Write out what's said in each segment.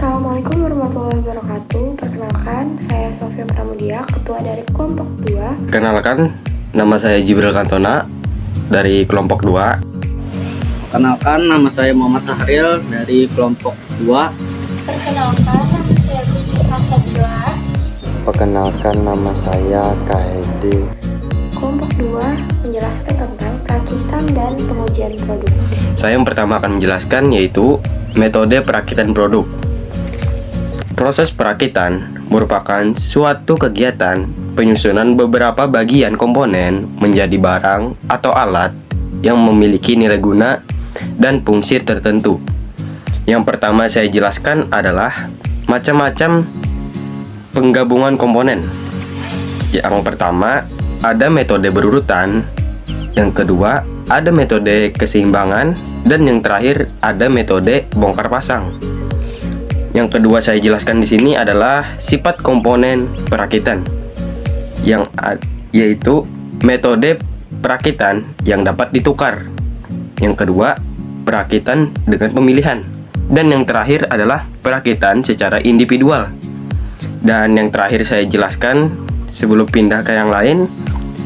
Assalamualaikum warahmatullahi wabarakatuh. Perkenalkan, saya Sofia Pramudia, Ketua dari Kelompok 2. Perkenalkan, nama saya Jibril Kantona dari Kelompok 2. Perkenalkan, nama saya Muhammad Sahril dari Kelompok 2. Perkenalkan, nama saya Gusti Salsabila. Perkenalkan, nama saya KHD. Kelompok 2 menjelaskan tentang perakitan dan pengujian produk. Saya yang pertama akan menjelaskan yaitu metode perakitan produk. Proses perakitan merupakan suatu kegiatan penyusunan beberapa bagian komponen menjadi barang atau alat yang memiliki nilai guna dan fungsi tertentu. Yang pertama saya jelaskan adalah macam-macam penggabungan komponen. Yang pertama ada metode berurutan, yang kedua ada metode keseimbangan, dan yang terakhir ada metode bongkar pasang. Yang kedua saya jelaskan di sini adalah sifat komponen perakitan, yaitu metode perakitan yang dapat ditukar. Yang kedua, perakitan dengan pemilihan, dan yang terakhir adalah perakitan secara individual. Dan yang terakhir saya jelaskan sebelum pindah ke yang lain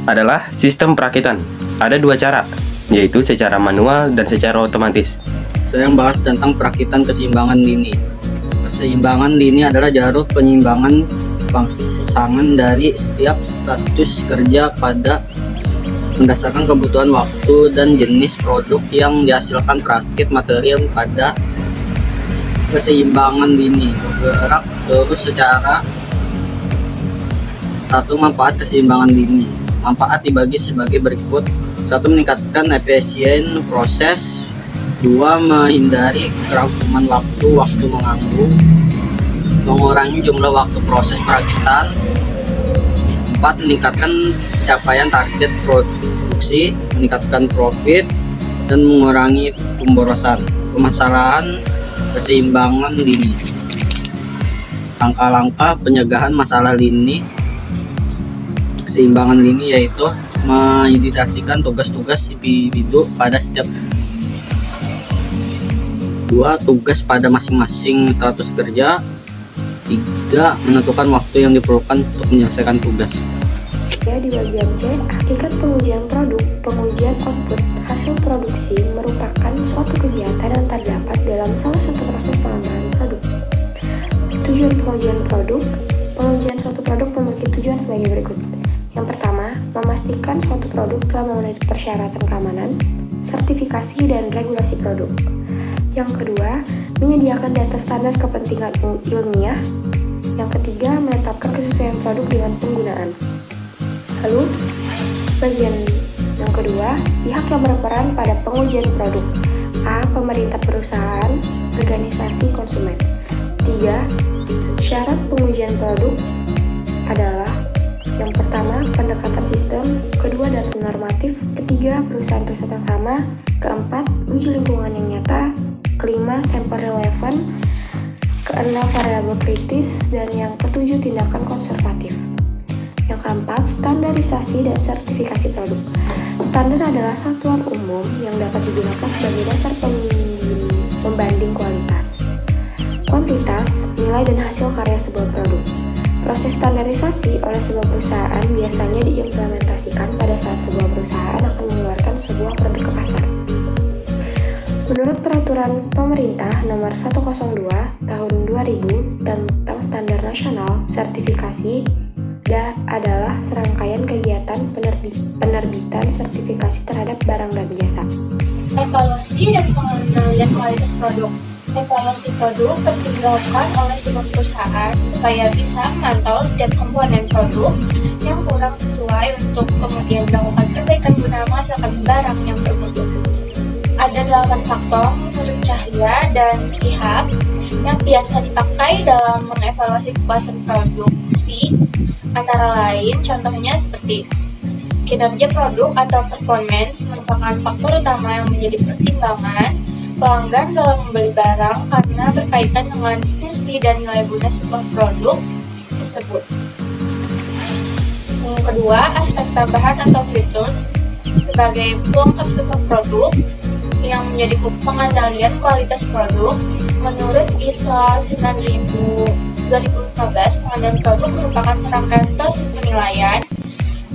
adalah sistem perakitan. Ada dua cara, yaitu secara manual dan secara otomatis. Saya membahas tentang perakitan keseimbangan dini. Keseimbangan dini adalah jalur penyeimbangan pasangan dari setiap status kerja pada berdasarkan kebutuhan waktu dan jenis produk yang dihasilkan perakit material pada keseimbangan dini. Bergerak terus secara satu. Manfaat keseimbangan dini. Manfaat dibagi sebagai berikut. 1. Meningkatkan efisien proses. 2. Menghindari kerakuman waktu mengganggu, mengurangi jumlah waktu proses perakitan. 4. Meningkatkan capaian target produksi, meningkatkan profit, dan mengurangi pemborosan. Permasalahan keseimbangan dini. Langkah-langkah pencegahan masalah dini keseimbangan dini yaitu mengidentifikasikan tugas-tugas individu pada setiap 2. Tugas pada masing-masing status kerja. 3. Menentukan waktu yang diperlukan untuk menyelesaikan tugas. Ya, di bagian C, hakikat pengujian produk. Pengujian output hasil produksi merupakan suatu kegiatan yang terdapat dalam salah satu proses pengembangan produk. Tujuan pengujian produk. Pengujian suatu produk memiliki tujuan sebagai berikut. Yang pertama, memastikan suatu produk telah memenuhi persyaratan keamanan, sertifikasi, dan regulasi produk. Yang kedua, menyediakan data standar kepentingan ilmiah. Yang ketiga, menetapkan kesesuaian produk dengan penggunaan. Lalu, bagian yang kedua, pihak yang berperan pada pengujian produk. A. Pemerintah perusahaan, organisasi konsumen. 3. Syarat pengujian produk adalah yang pertama, pendekatan sistem. Kedua, data normatif. Ketiga, perusahaan-perusahaan yang sama. Keempat, uji lingkungan yang nyata. Kelima, sampel relevan. Keenam, variabel kritis. Dan yang ketujuh, tindakan konservatif. Yang keempat, standarisasi dan sertifikasi produk. Standar adalah satuan umum yang dapat digunakan sebagai dasar pembanding kualitas, kuantitas, nilai, dan hasil karya sebuah produk. Proses standarisasi oleh sebuah perusahaan biasanya diimplementasikan pada saat sebuah perusahaan akan mengeluarkan sebuah produk ke pasar. Menurut Peraturan Pemerintah Nomor 102 Tahun 2000 tentang Standar Nasional Sertifikasi adalah serangkaian kegiatan penerbitan sertifikasi terhadap barang dan jasa. Evaluasi dan pengendalian kualitas produk. Evaluasi produk penting dilakukan oleh sebuah perusahaan supaya bisa memantau setiap komponen produk yang kurang sesuai untuk kemudian melakukan perbaikan guna menghasilkan barang yang bermutu. Ada 8 faktor menurut Cahya dan Sihab yang biasa dipakai dalam mengevaluasi kepuasan produksi, antara lain contohnya seperti kinerja produk atau performance merupakan faktor utama yang menjadi pertimbangan pelanggan dalam membeli barang karena berkaitan dengan fungsi dan nilai guna sebuah produk tersebut. Yang kedua, aspek tambahan atau features sebagai pelengkap sebuah produk yang menjadi pengendalian kualitas produk Menurut ISO 9000/2015, pengendalian produk merupakan rangkaian proses penilaian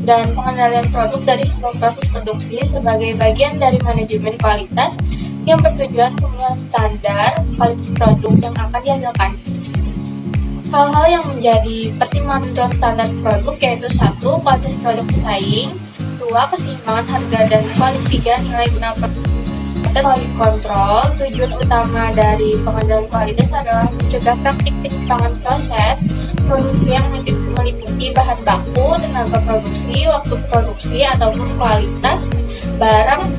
dan pengendalian produk dari sebuah proses produksi sebagai bagian dari manajemen kualitas yang bertujuan pemenuhan standar kualitas produk yang akan dihasilkan. Hal-hal yang menjadi pertimbangan tentuan standar produk yaitu 1. Kualitas produk pesaing, 2. Keseimbangan harga dan kualitas, 3. Nilai guna produk. Quality control, tujuan utama dari pengendalian kualitas adalah mencegah praktik penyimpangan proses produksi yang meliputi bahan baku, tenaga produksi, waktu produksi, ataupun kualitas barang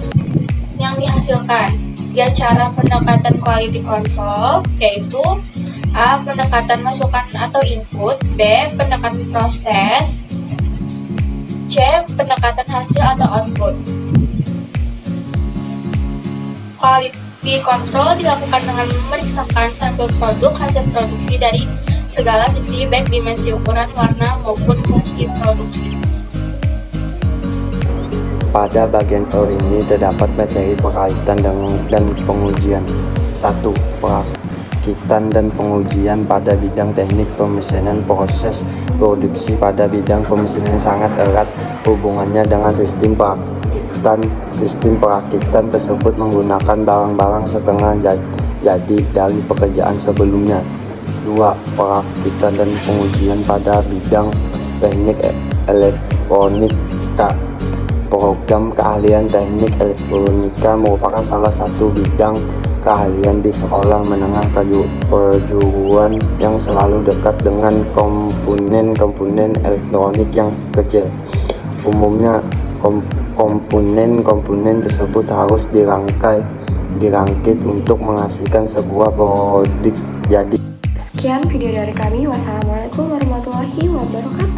yang dihasilkan. Cara pendekatan quality control yaitu A. Pendekatan masukan atau input, B. Pendekatan proses, C. Pendekatan hasil atau output. Quality control dilakukan dengan memeriksakan sampel produk hasil produksi dari segala sisi, baik dimensi ukuran, warna, maupun fungsi produksi. Pada bagian ini terdapat materi berkaitan dan pengujian. 1. Perakitan dan pengujian pada bidang teknik pemesanan. Proses produksi pada bidang pemesanan sangat erat hubungannya dengan sistem perakitan. Sistem perakitan tersebut menggunakan barang-barang setengah jadi dari pekerjaan sebelumnya. 2. Perakitan dan pengujian pada bidang teknik elektronika. Program keahlian teknik elektronika merupakan salah satu bidang keahlian di sekolah menengah kejuruan yang selalu dekat dengan komponen-komponen elektronik yang kecil. Umumnya komponen-komponen tersebut harus dirangkit untuk menghasilkan sebuah produk jadi. Sekian video dari kami. Wassalamualaikum warahmatullahi wabarakatuh.